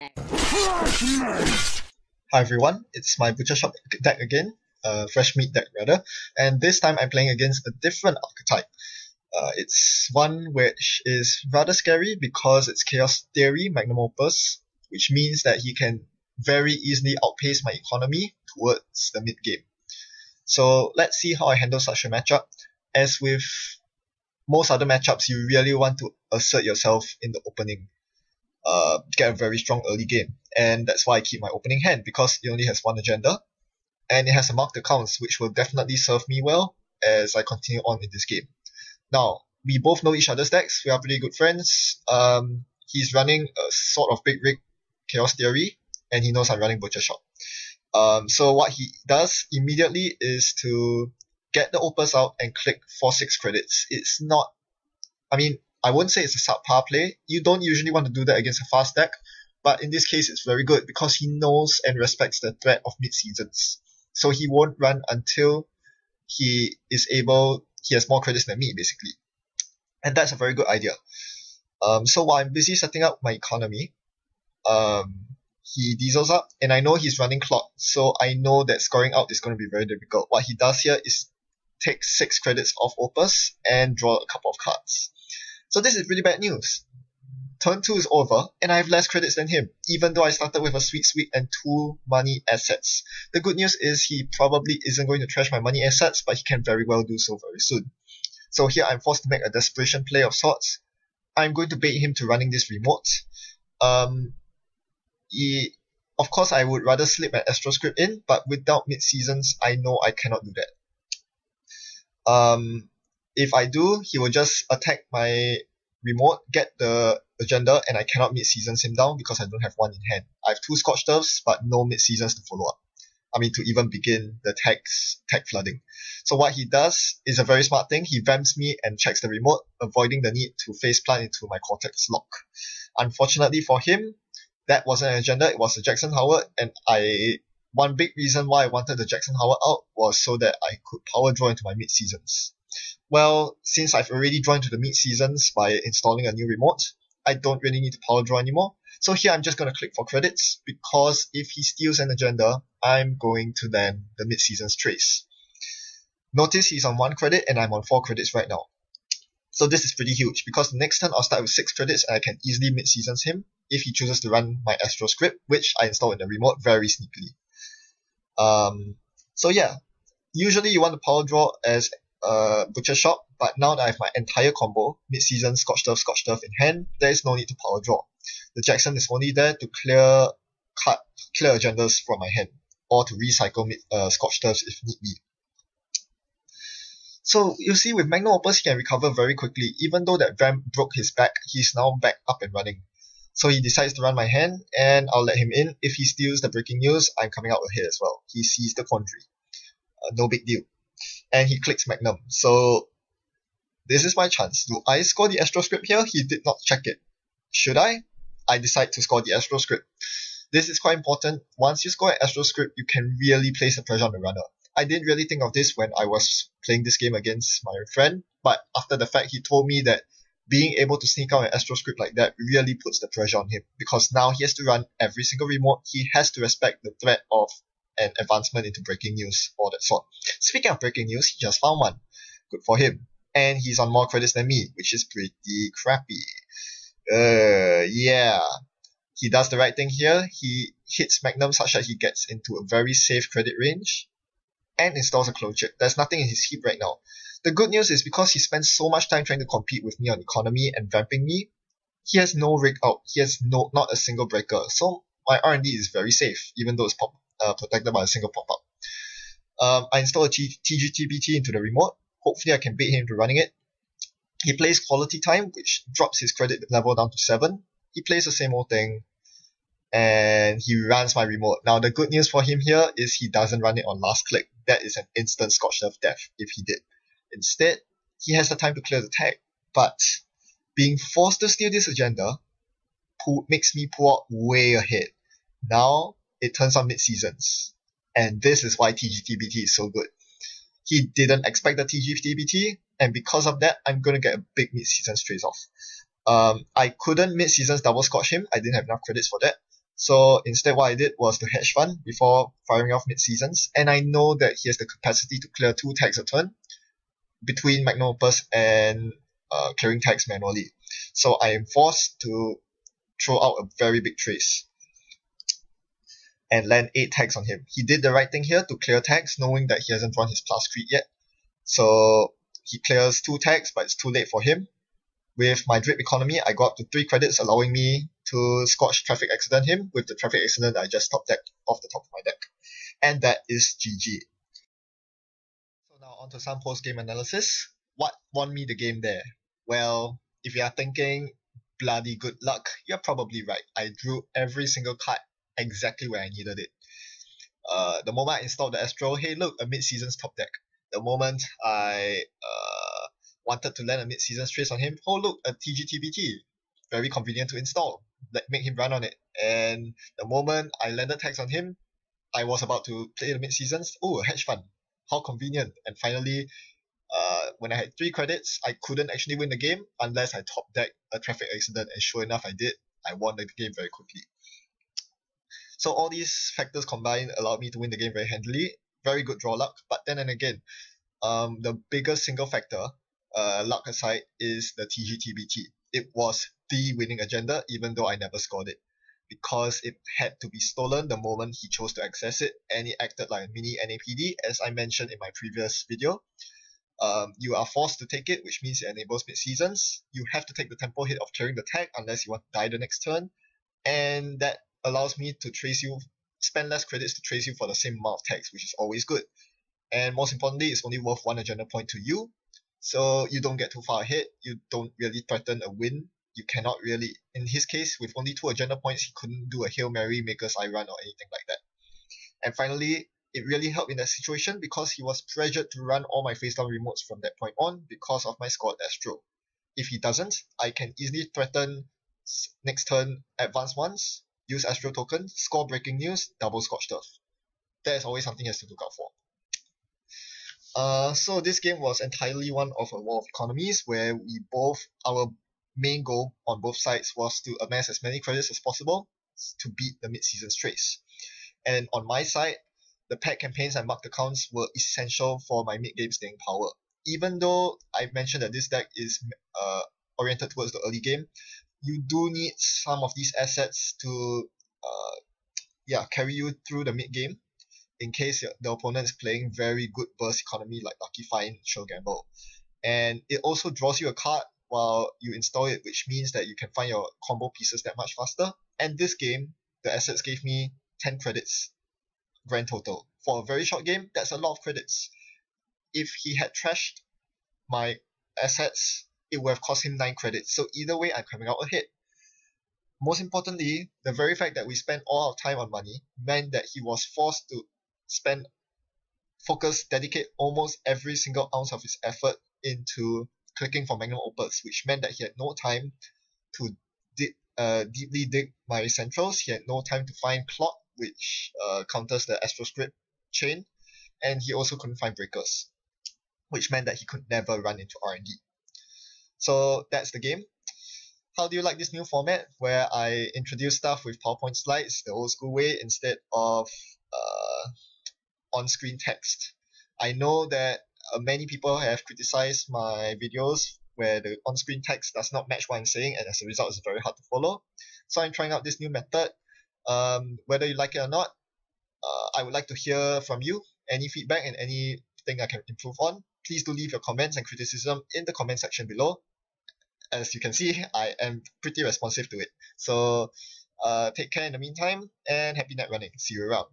Hi everyone, it's my Butcher Shop deck again, fresh meat deck rather, and this time I'm playing against a different archetype. It's one which is rather scary because it's Chaos Theory Magnum Opus, which means that he can very easily outpace my economy towards the mid game. So let's see how I handle such a matchup. As with most other matchups, you really want to assert yourself in the opening. Get a very strong early game. And that's why I keep my opening hand, because it only has one agenda, and it has a marked accounts, which will definitely serve me well as I continue on in this game. Now, we both know each other's decks, we are pretty good friends. He's running a sort of big rig Chaos Theory, and he knows I'm running Butcher Shop. So what he does immediately is to get the Opus out and click for 6 credits. It's not, I wouldn't say it's a subpar play. You don't usually want to do that against a fast deck, but in this case it's very good because he knows and respects the threat of mid-seasons. So he won't run until he has more credits than me, basically. And that's a very good idea. So while I'm busy setting up my economy, he diesels up, and I know he's running clock, so I know that scoring out is going to be very difficult. What he does here is take 6 credits off Opus and draw a couple of cards. So this is really bad news. Turn 2 is over, and I have less credits than him, even though I started with a sweet and 2 money assets. The good news is he probably isn't going to trash my money assets, but he can very well do so very soon. So here I'm forced to make a desperation play of sorts. I'm going to bait him to running this remote. Of course, I would rather slip an Astro Script in, but without mid-seasons, I know I cannot do that. If I do, he will just attack my remote, get the agenda, and I cannot mid-seasons him down because I don't have one in hand. I have 2 Scorch Turfs, but no mid-seasons to follow up. To even begin the tag flooding. So what he does is a very smart thing. He vamps me and checks the remote, avoiding the need to face plant into my Cortex lock. Unfortunately for him, that wasn't an agenda, it was a Jackson Howard, and one big reason why I wanted the Jackson Howard out was so that I could power draw into my mid-seasons. Well, since I've already drawn to the mid-seasons by installing a new remote, I don't really need to power draw anymore. So here I'm just going to click for credits, because if he steals an agenda, I'm going to land the mid-seasons trace. Notice he's on 1 credit and I'm on 4 credits right now. So this is pretty huge, because the next turn I'll start with 6 credits and I can easily mid-seasons him if he chooses to run my Astro Script, which I install in the remote very sneakily. So yeah, usually you want to power draw as Butcher Shop, but now that I have my entire combo, mid-season, Scorch Turf in hand, there is no need to power draw. The Jackson is only there to clear agendas from my hand, or to recycle Scorch Turfs if need be. So you see, with Magnum Opus he can recover very quickly. Even though that Vamp broke his back, he's now back up and running. So he decides to run my hand, and I'll let him in. If he steals the breaking news, I'm coming out ahead as well. He sees the quandary. No big deal. And he clicks Magnum. So this is my chance. Do I score the Astro Script here? He did not check it. Should I? I decide to score the Astro Script. This is quite important. Once you score an Astro Script, you can really place the pressure on the runner. I didn't really think of this when I was playing this game against my friend, but after the fact, he told me that being able to sneak out an Astro Script like that really puts the pressure on him, because now he has to run every single remote. He has to respect the threat of an advancement into breaking news or that sort. Speaking of breaking news, he just found one. Good for him. And he's on more credits than me, which is pretty crappy. Yeah. He does the right thing here. He hits Magnum such that he gets into a very safe credit range and installs a clone chip. There's nothing in his heap right now. The good news is, because he spends so much time trying to compete with me on economy and vamping me, he has no rig out. He has not a single breaker. So my R&D is very safe, even though it's protected by a single pop-up. I install a TGTBT into the remote. Hopefully I can bait him into running it. He plays Quality Time, which drops his credit level down to 7. He plays the same old thing, and he runs my remote. Now the good news for him here is he doesn't run it on last click. That is an instant Scorch Turf death if he did. Instead, he has the time to clear the tag. But being forced to steal this agenda makes me pull out way ahead. Now it turns on mid-seasons, and this is why TGTBT is so good. He didn't expect the TGTBT, and because of that, I'm going to get a big mid-seasons trace off. I couldn't mid-seasons double Scotch him. I didn't have enough credits for that. So instead, what I did was to hedge fund before firing off mid-seasons, and I know that he has the capacity to clear 2 tags a turn between magnum opus and clearing tags manually. So I am forced to throw out a very big trace and land 8 tags on him. He did the right thing here to clear tags, knowing that he hasn't drawn his plus creed yet. So he clears 2 tags, but it's too late for him. With my drip economy, I got up to 3 credits, allowing me to Scorch Traffic Accident him with the Traffic Accident that I just top decked off the top of my deck. And that is GG. So now on to some post-game analysis. What won me the game there? Well, if you are thinking bloody good luck, you're probably right. I drew every single card exactly where I needed it. The moment I installed the Astro, hey look, a mid-season's top deck. The moment I wanted to land a mid-season trace on him, oh look, a TGTBT. Very convenient to install. Make him run on it. And the moment I landed tags on him, I was about to play the mid-seasons. Oh, a hedge fund. How convenient. And finally, when I had 3 credits, I couldn't actually win the game unless I top decked a Traffic Accident, and sure enough I did. I won the game very quickly. So all these factors combined allowed me to win the game very handily. Very good draw luck. But then and again, the biggest single factor, luck aside, is the TGTBT. It was the winning agenda, even though I never scored it, because it had to be stolen the moment he chose to access it, and it acted like a mini NAPD, as I mentioned in my previous video. You are forced to take it, which means it enables mid-seasons. You have to take the tempo hit of clearing the tag unless you want to die the next turn, and that allows me to trace you, spend less credits to trace you for the same amount of tags, which is always good. And most importantly, it's only worth 1 agenda point to you, so you don't get too far ahead. You don't really threaten a win. You cannot really, in his case, with only 2 agenda points, he couldn't do a Hail Mary, Maker's Eye run or anything like that. And finally, it really helped in that situation because he was pressured to run all my face down remotes from that point on because of my scored Astro. If he doesn't, I can easily threaten next turn advance once, use Astro token, score breaking news, double Scorch Turf. That is always something he has to look out for. So this game was entirely one of a war of economies where our main goal on both sides was to amass as many credits as possible to beat the mid-season trace. And on my side, the pack campaigns and marked accounts were essential for my mid-game staying power. Even though I mentioned that this deck is oriented towards the early game, you do need some of these assets to carry you through the mid-game in case the opponent is playing very good burst economy like Lucky Find, Show Gamble. And it also draws you a card while you install it, which means that you can find your combo pieces that much faster. And this game, the assets gave me 10 credits grand total. For a very short game, that's a lot of credits. If he had trashed my assets, it would have cost him 9 credits. So either way, I'm coming out ahead. Most importantly, the very fact that we spent all our time on money meant that he was forced to dedicate almost every single ounce of his effort into clicking for magnum opus, which meant that he had no time to deeply dig my centrals. He had no time to find Clot, which counters the Astroscript chain, and he also couldn't find breakers, which meant that he could never run into RND. So that's the game. How do you like this new format where I introduce stuff with PowerPoint slides the old school way instead of on-screen text? I know that many people have criticized my videos where the on-screen text does not match what I'm saying, and as a result it's very hard to follow. So I'm trying out this new method. Whether you like it or not, I would like to hear from you. Any feedback and anything I can improve on, please do leave your comments and criticism in the comment section below. As you can see, I am pretty responsive to it. So take care in the meantime, and happy net running. See you around.